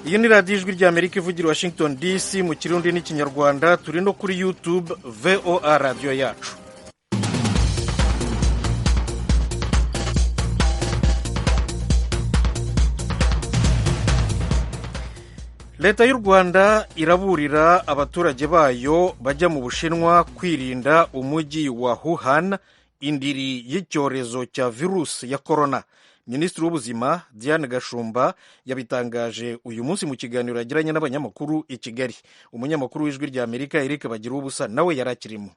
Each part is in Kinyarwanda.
iyi ni radiyo ijwi ry'Amerika ivugira Washington DC mu kirundi n'ikinyarwanda. Turi no kuri YouTube VOA radiyo yacu. Leta y'u Rwanda iraburira abaturage bayo bajya mu Bushinwa kwirinda umujyi wa Wuhan, indiri y'icyorezo cya virusi ya korona. Minisitiri w'ubuzima Diane Gashumba yabitangaje uyu munsi mu kiganiro yagiranye n'abanyamakuru i Kigali. Umunyamakuru w'ijwi ry'Amerika Eric Bagiruwubusa nawe yarakirimo.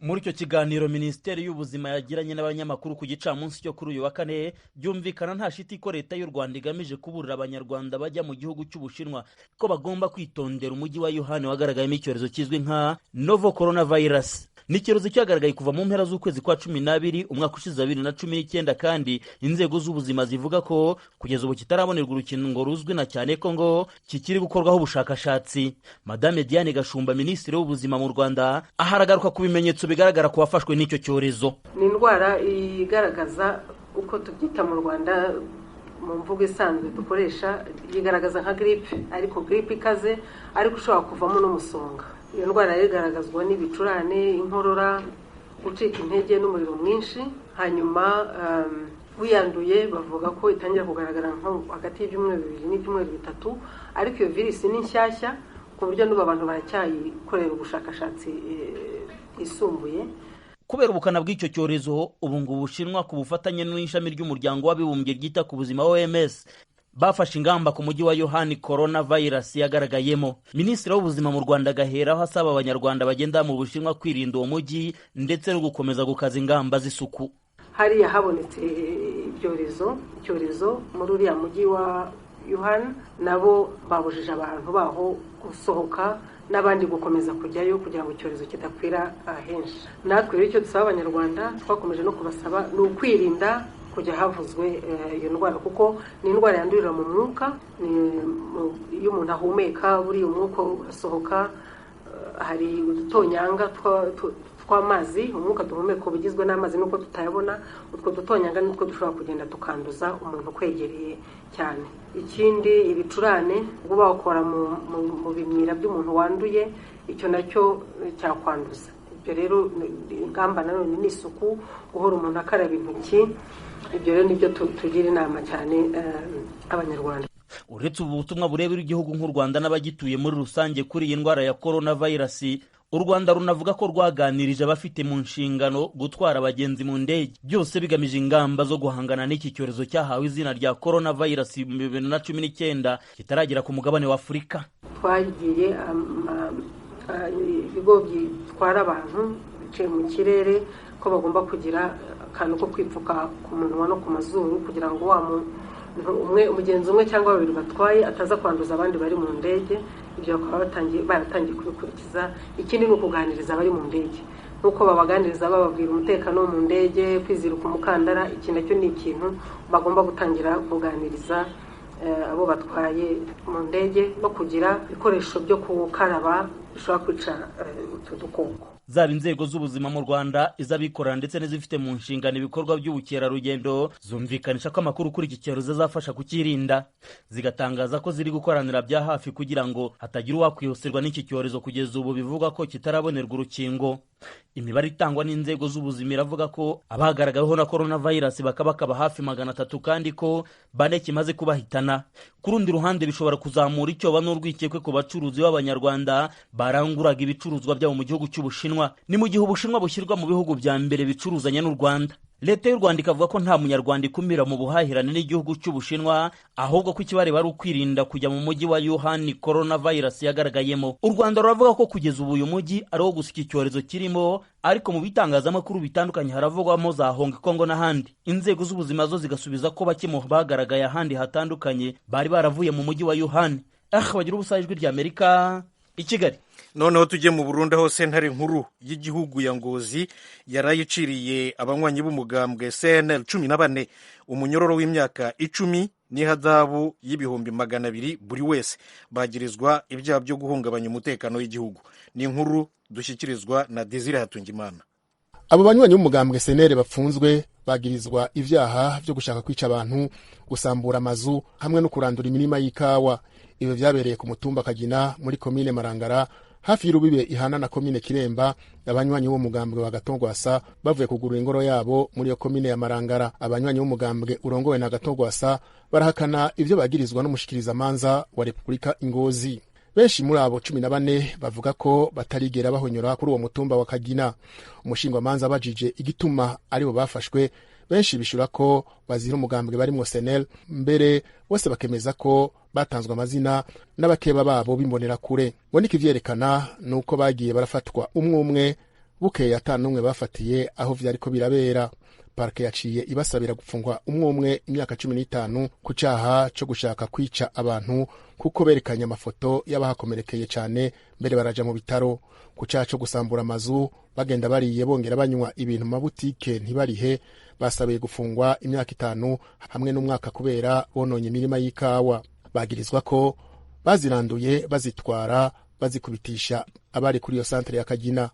Muri icyo kiganiro Minisiteri y'ubuzima yagiranye n'abanyamakuru ku gicamunsi cyo kuri uyu wa kane, byumvikana nta shiti ko Leta y'u Rwanda igamije kuburira abanyarwanda bajya mu gihugu cy'Ubushinwa ko bagomba kwitondera umujyi wa Wuhan wagaragayemo icyorezo kizwi nka novo coronavirus. Ni icyorezo cyagaragaye kuva mu mpera z'ukwezi kwa 12 umwaka ushize 2019, kandi inzego z'ubuzima zivuga ko kugeza ubu kitarabonerwa urukingo ruzwi na cyane ko ngo kikiri gukorwaho ubushakashatsi. Madame Diane Gashumba, Minisitiri w'ubuzima mu Rwanda, aharagaruka ku bimenyetso bigaragara ku bafashwe n'icyo cyorezo. Ni indwara igaragaza uko tubyita mu Rwanda mu mvugo isanzwe dukoresha, yigaragaza nka grippe, ariko grippe ikaze, ariko ushobora kuvamo n'umusonga. Iyo ndwara igaragazwa n'ibicurane, inkorora, gucika intege n'umuriro mwinshi. Hanyuma wiyanduye bavuga ko itangira kugaragara nko hagati y'ibyumweru 2 n'ibyumweru 3, ariko iyo virusi ni nshyashya ku buryo n'ubu abantu baracyayikorera ubushakashatsi isumbuye. Kubera ubukana bw'icyo cyorezo, ubu ngubu Ubushinwa ku bufatanye n'ishami ry'umuryango w'abibumbye ryita ku buzima OMS bafashe ingamba ku mujyi wa Wuhan coronavirus yagaragayemo. Minisitiri w'ubuzima mu Rwanda agaheraho asaba abanyarwanda bagenda mu Bushinwa kwirinda uwo mujyi ndetse no gukomeza gukaza ingamba z'isuku. Hariya habonetse icyorezo muri uriya mujyi wa Wuhan, nabo babujije abantu baho gusohoka n'abandi gukomeza kujyayo kugira ngo icyorezo kidakwira henshi. Natwe rero icyo dusaba abanyarwanda, twakomeje no kubasaba, ni ukwirinda kujya havuzwe iyo ndwara, kuko ni indwara yandurira mu mwuka. Iyo umuntu ahumeka buri umwuka urasohoka, hari udutonyanga tw'amazi, umwuka duhumeka ubugizwe n'amazi nuko tutayabona, utwo dutonyanga nitwo dushobora kugenda tukanduza umuntu kwegereye cyane. Ikindi, ibicurane ubwo bawukora mu bimyira by'umuntu wanduye, icyo nacyo cyakwanduza. Ibyo rero ingamba nanone ni isuku, guhora umuntu akaraba intoki. Ibyo rero nibyo tugira inama cyane abanyarwanda. Uretse ubu butumwa burebera igihugu nk'u Rwanda n'abagituye muri rusange kuri iyi ndwara ya coronavirus, u Rwanda runavuga ko rwaganirije abafite mu nshingano gutwara abagenzi mu ndege, byose bigamije ingamba zo guhangana n'iki cyorezo cyahawe izina rya coronavirus mu 2019 kitaragera ku mugabane wa Afurika. Twagiye ibigo bitwara abantu biciye mu kirere ko bagomba kugira akantu ko kwipfuka ku munwa no ku mazuru kugira ngo umugenzi umwe cyangwa babiri batwaye ataza kwanduza abandi bari mu ndege. Ibyo bakaba baratangiye kubikurikiza. Ikindi ni ukuganiriza abari mu ndege, nuko babaganiriza bababwira umutekano wo mu ndege, kwizirika umukandara. Iki nacyo ni ikintu bagomba gutangira kuganiriza abo batwaye mu ndege, no kugira ibikoresho byo gukaraba bishobora kwica utu dukoko. Zaba inzego z'ubuzima mu Rwanda, iz'abikorera ndetse n'izifite mu nshingano ibikorwa by'ubukerarugendo zumvikanisha ko amakuru kuri iki cyorezo azafasha kukirinda, zigatangaza ko ziri gukoranira bya hafi kugira ngo hatagira uwakwibasirwa n'iki cyorezo. Kugeza ubu bivuga ko kitarabonerwa urukingo. Imibare itangwa n'inzego z'ubuzima iravuga ko abagaragaweho na coronavirus bakaba hafi 300, kandi ko 4 kimaze kubahitana. Ku rundi ruhande, bishobora kuzamura icyoba n'urwikekwe ku bacuruzi b'abanyarwanda baranguraga ibicuruzwa byabo mu gihugu cy'Ubushinwa. Ni mu gihe Ubushinwa bushyirwa mu bihugu bya mbere bicuruzanya n'u Rwanda. Leta y'u Rwanda ikavuga ko nta munyarwanda ikumira mu buhahirane n'igihugu cy'Ubushinwa, ahubwo ko ikibare bari ukwirinda kujya mu mujyi wa Wuhan coronavirus yagaragayemo. U Rwanda ruravuga ko kugeza ubu uyu mujyi ari wo gusa iki cyorezo kirimo, ariko mu bitangazamakuru bitandukanye haravugwamo za Hong Kong n'ahandi. Inzego z'ubuzima zo zigasubiza ko bake mu bagaragaye ahandi hatandukanye bari baravuye mu mujyi wa Wuhan. Bagiruwubusa, ijwi ry'Amerika, i Kigali. Noneho tujye mu Burundi, aho sentare nkuru y'igihugu ya Ngozi yarayiciriye abanywanyi b'umugambwe CNL 14 umunyororo w'imyaka 10 n'ihadabu y'ibihumbi 200 buri wese, bagirizwa ibyaha byo guhungabanya umutekano w'igihugu. Ni inkuru dushyikirizwa na Desire Hatungimana. Abo banywanyi b'umugambwe CNL bapfunzwe bagirizwa ivyaha vyo gushaka kwica abantu, gusambura amazu hamwe no kurandura imirima y'ikawa. Ibi vyabereye ku mutumba Kagina muri komine Marangara hafi y'urubibe ihana na komine Kiremba. Abanywanyi b'umugambwe wa Gatongwasa bavuye kugurura ingoro yabo muri yo komine ya Marangara. Abanywanyi b'umugambwe urongowe na Gatongwasa barahakana ivyo bagirizwa n'umushikiriza manza wa Republika Ingozi. Benshi muri abo 14 bavuga ko batarigera bahonyora kuri uwo mutumba wa Kagina. Umushingwa manza bajije igituma aribo bafashwe, benshi bishura ko bazira umugambwe bari mu Senel, mbere bose bakemeza ko batanzwe amazina n'abakeba babo bimbonera kure. Boniki vyerekana nuko bagiye barafatwa umwe bukeye atanumwe bafatiye aho vyariko birabera. Parke yaciye ibasabira gupfungwa umwe imyaka 15 ku caha cyo gushaka kwica abantu, kuko berekanye amafoto y'abahakomerekeye cyane, mbere baraja mu bitaro. Ku caha cyo gusambura amazu bagenda bariye bongera banywa ibintu mu mabutike ntibarihe, basabiye gufungwa imyaka 5 hamwe n'umwaka kubera bononye imirima y'ikawa. Bagirizwa ko baziranduye bazitwara bazikubitisha abari kuri iyo santere ya Kagina.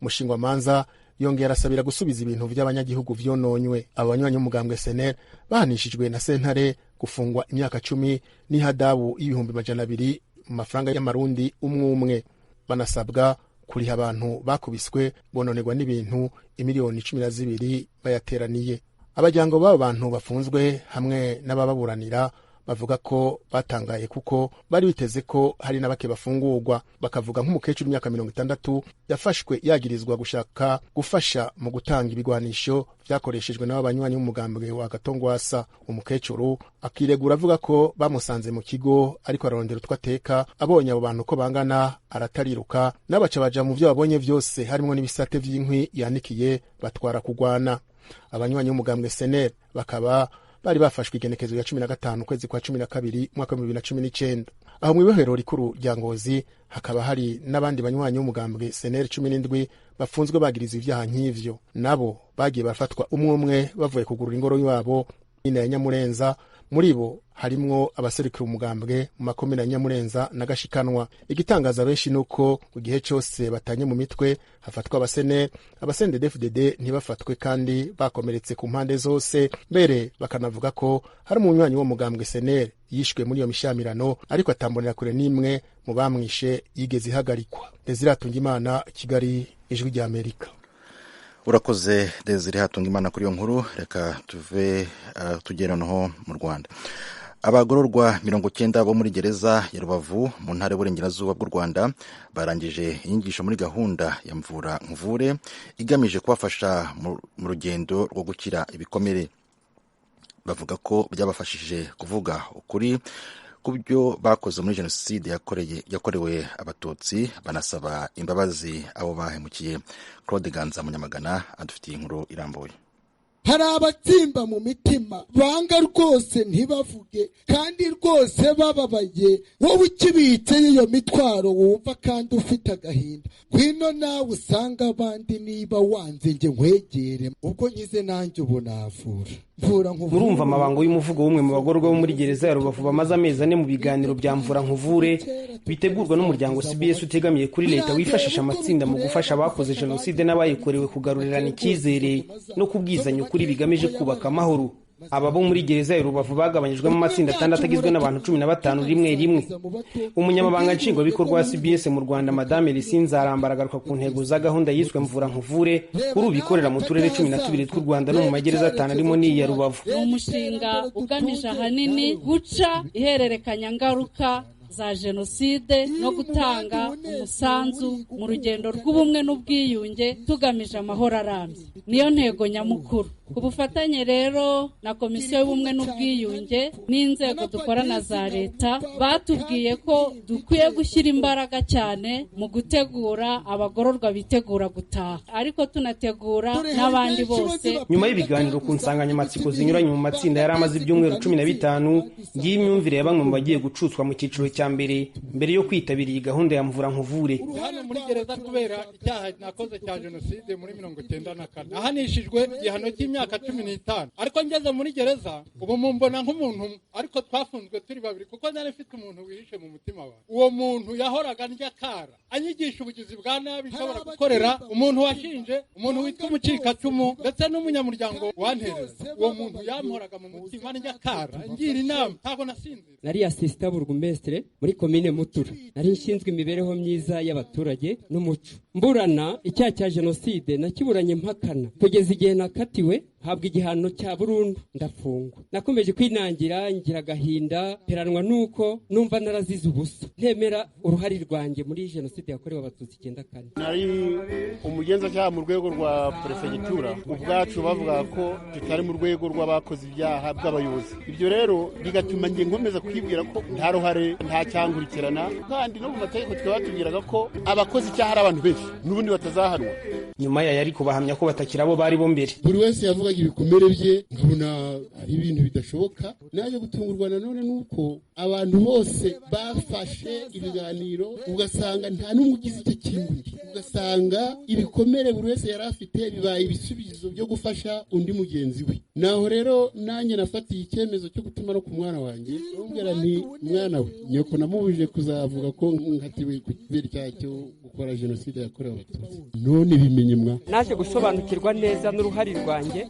Umushingwa manza yongera asabira gusubiza ibintu by'abanyagihugu vyononywe. Abanywanyi b'umugambwe SNL bahanishijwe na sentare gufungwa imyaka 10 n'ihadabu y'ibihumbi 200 mu mafaranga y'amarundi umwe. Banasabwa kuriha abantu bakubiswe bononerwa n'ibintu imiliyoni 12 bayateraniye. Abajyango b'abo bantu bafunzwe hamwe n'abababuranira bavuga ko batangaye kuko bari biteze ko hari n'abake bafungurwa. Bakavuga nk'umukecuru imyaka 60 yafashwe yagirizwa gushaka gufasha mu gutanga ibigwanisho vyakoreshejwe n'abanywanyi b'umugambwe wa Gatongwasa. Umukecuru akiregura avuga ko bamusanze mu kigo ariko ararondera utwateka, abonye abo bantu ko bangana aratariruka, n'abaca baja mu vyo babonye vyose harimo n'ibisate vy'inkwi yanikiye batwara kugwana. Abanywanyi b'umugambwe SNL bakaba bari bafashwe igenekezo ya 15 kwezi kwa 12 mwaka 2019. Aho mu ibohero rikuru rya Ngozi hakaba hari n'abandi banywanyi b'umugambwe SNL 17 bafunzwe bagiriza ivyaha nk'ivyo. Nabo bagiye bafatwa umwe bavuye kugurura ingoro yabo ina ya Nyamurenza. Muri bo harimwo abaserukira umugambwe mu makomine ya Nyamurenza na Gashikanwa. Igitangaza benshi nuko ku gihe cyose batanye mu mitwe hafatwa abasene, abasende DFDD ntibafatwe kandi bakomeretse ku mpande zose. Mbere bakanavuga ko hari umunywanyi wo mugambwe SNL yishwe muri iyo mishamirano ariko atambonera kure nimwe mu bamwishe yigeze ihagarikwa. Desire Hatungimana, Kigali, Ijwi rya Amerika. Urakoze Desire Hatungimana kuri iyo nkuru. Reka tuve tugera no mu Rwanda. Abagororwa 90 bo muri gereza ya Rubavu mu ntara y'Uburengerazuba bw'u Rwanda barangije inyigisho muri gahunda ya mvura nkuvure igamije kubafasha mu rugendo rwo gukira ibikomere. Bavuga ko byabafashije kuvuga ukuri kubyo bakoze muri jenoside yakorewe abatutsi, banasaba imbabazi abo bahemukiye. Claude Ganza Munyamagana adufitiye inkuru irambuye. Hari abatsimba mu mitima banga rwose ntibavuge kandi rwose bababaye. Wowe ukibitse iyo mitwaro wumva kandi ufite agahinda, kwino nawe usanga abandi niba wanze nge nkwegere, ubwo ngize nanjye ubu navura. Murumva amabango y'umuvugo w'umwe mu bagororwa bo muri gereza ya Rubavu bamaze amezi 4 mu biganiro bya mvura nkuvure bitegurwa n'umuryango CBS utegamiye kuri leta wifashisha amatsinda mu gufasha abakoze jenoside n'abayikorewe kugarurirana icyizere no kubwizanya ukuri bigamije kubaka amahoro. Aba bo muri gereza ya Rubavu bagabanyijwe mu matsinda 6 agizwe n'abantu 15 rimwe. Umunyamabanga nshingwabikorwa wa CBS mu Rwanda Madame Lisinza arambaragarwa ku ntego za gahunda yiswe mvura nkuvure kuri ubikorera mu turere 12 tw'u Rwanda no mu magereza 5 arimo n'iyi ya Rubavu. Umushinga ugamije ahanini guca ihererekanya ngaruka za jenoside no gutanga umusanzu mu rugendo rw'ubumwe n'ubwiyunge tugamije amahoro arambye. Niyo ntego nyamukuru. Ku bufatanye rero na Komisiyo y'Ubumwe n'Ubwiyunge n'inzego dukorana za leta batubwiye ko dukwiye gushyira imbaraga cyane mu gutegura abagororwa bitegura gutaha, ariko tunategura n'abandi bose. Nyuma y'ibiganiro ku nsanganyamatsiko zinyuranye mu matsinda yari amaze ibyumweru 15, ngiye imyumvire ya bamwe mu bagiye gucutswa mu cyiciro cya cya mbere yo kwitabira iyi gahunda ya mvura nkuvure. Hano muri gereza kubera icyaha nakoze cya jenoside muri 1994 ahanishijwe igihano cy'imyaka 15, ariko ngeze muri gereza ubu mumbona nk'umuntu, ariko twafunzwe turi babiri kuko nari mfite umuntu wihishe mu mutima wawe. Uwo muntu yahoraga ndya kara anyigisha ubugizi bwa nabi nshobora gukorera umuntu washinje, umuntu witwa umucikacumu ndetse n'umunyamuryango wantereza. Uwo muntu yamhoraga mu mutima ndya kara ngira inama, ntabwo nasinzira. Nari asista burugumestre muri komine Mutura, nari nshinzwe imibereho myiza y'abaturage n'umuco. Mburana icyaha cya jenoside nakiburanye mpakana kugeza igihe nakatiwe habwa igihano cya burundu ndafungwa. Nakomeje kwinangira ngira gahinda peranwa nuko numva narazize ubusa ntemera uruhari rwanjye muri jenoside yakorewe abatutsi 94. Nari umugenzacyaha mu rwego rwa prefegitura, ubwacu bavuga ko tutari mu rwego rw'abakoze ibyaha bw'abayobozi. Ibyo rero bigatuma nge nkomeza kwibwira ko nta ruhare nta cyankurikirana, kandi no mu mategeko twatubwiraga ko abakoze icyaha ari abantu benshi n'ubundi batazahanwa. Nyuma ya yari kubahamya ko batakira abo bari bo mbere. Buri wese yavugaga ibikomere bye, nkabona ari ibintu bidashoboka. Naje gutungurwa nanone nuko abantu bose bafashe ibiganiro, ugasanga nta n'umugize icyo kintu, ugasanga ibikomere buri wese yari afite bibaye ibisubizo byo gufasha undi mugenzi we. Naho rero nanjye nafatiye icyemezo cyo gutuma no ku mwana wanjye, ndongera nti mwana we nyoko namubujije kuzavuga ko nkatiwe kubera icyaha cyo gukora jenoside yakorewe abatutsi. None bimenye mwa naje gusobanukirwa neza n'uruhari rwanjye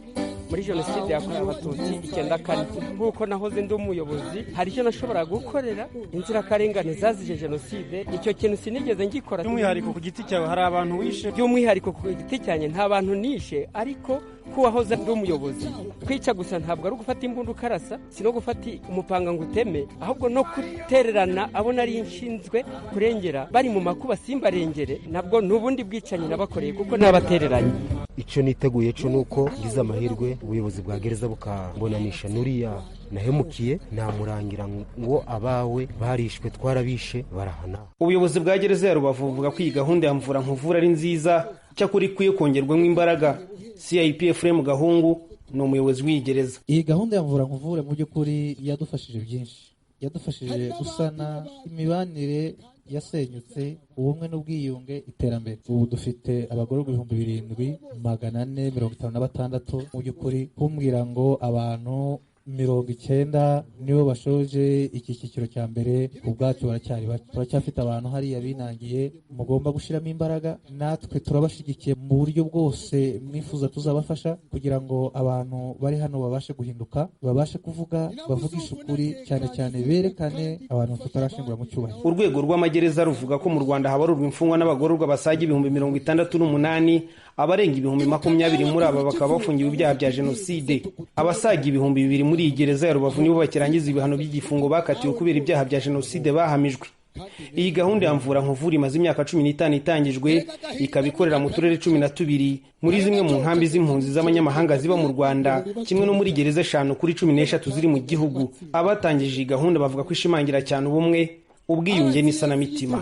muri jenoside yakorewe abatutsi 94. Nk'uko nahoze ndi umuyobozi hari icyo nashobora gukorera inzirakarengane zazije jenoside, icyo kintu sinigeze ngikora. By'umwihariko ku giti cyawe hari abantu wishe? By'umwihariko ku giti cyanjye nta bantu nishe, ariko kuwahoze ndi umuyobozi kwica gusa ntabwo ari ugufata imbunda ukarasa, si no gufata umupanga ngo uteme, ahubwo no gutererana abo nari nshinzwe kurengera bari mu makuba simbarengere, nabwo n'ubundi bwicanyi nabakoreye kuko nabatereranye. Icyo niteguye cyo nuko ngize amahirwe ubuyobozi bwa gereza bukambonanisha nuriya nahemukiye, namurangira ngo abawe barishwe twarabishe barahana. Ubuyobozi bwa gereza ya Rubavu buvuga ko iyi gahunda ya mvura nkuvura ari nziza, cyakora ikwiye kongerwamo imbaraga. CIP Efrem Gahungu ni umuyobozi w'iyi gereza. Iyi gahunda ya mvura nkuvure mu by'ukuri yadufashije byinshi, yadufashije gusana imibanire yasenyutse, ubumwe n'ubwiyunge, iterambere. Ubu dufite abagororwa 7456 mu by'ukuri, kumbwira ngo abantu 90 nibo bashoje iki cyiciro cya mbere. Ubwacu baracyari bake, turacyafite abantu hariya binangiye, mugomba gushiramo imbaraga. Natwe turabashigikiye mu buryo bwose mwifuza tuzabafasha kugira ngo abantu bari hano babashe guhinduka, babashe kuvuga, bavugisha ukuri, cyane cyane berekane abantu tutarashingura mu cyubahiro. Urwego rw'amagereza ruvuga ko mu Rwanda habarurwa imfungwa n'abagororwa basaga 68,000, abarenga 20,000 muri aba bakaba bafungiwe ibyaha bya jenoside. Abasaga 2,000 muri iyi gereza ya Rubavu nibo bakirangiza ibihano by'igifungo bakatiwe kubera ibyaha bya jenoside bahamijwe. Iyi gahunda ya mvura nkuvura imaze imyaka 15 itangijwe, ikaba ikorera mu turere 12 muri zimwe mu nkambi z'impunzi z'abanyamahanga ziba mu Rwanda, kimwe no muri gereza 5 kuri 13 ziri mu gihugu. Abatangije iyi gahunda bavuga ko ishimangira cyane ubumwe, ubwiyunge n'isanamitima.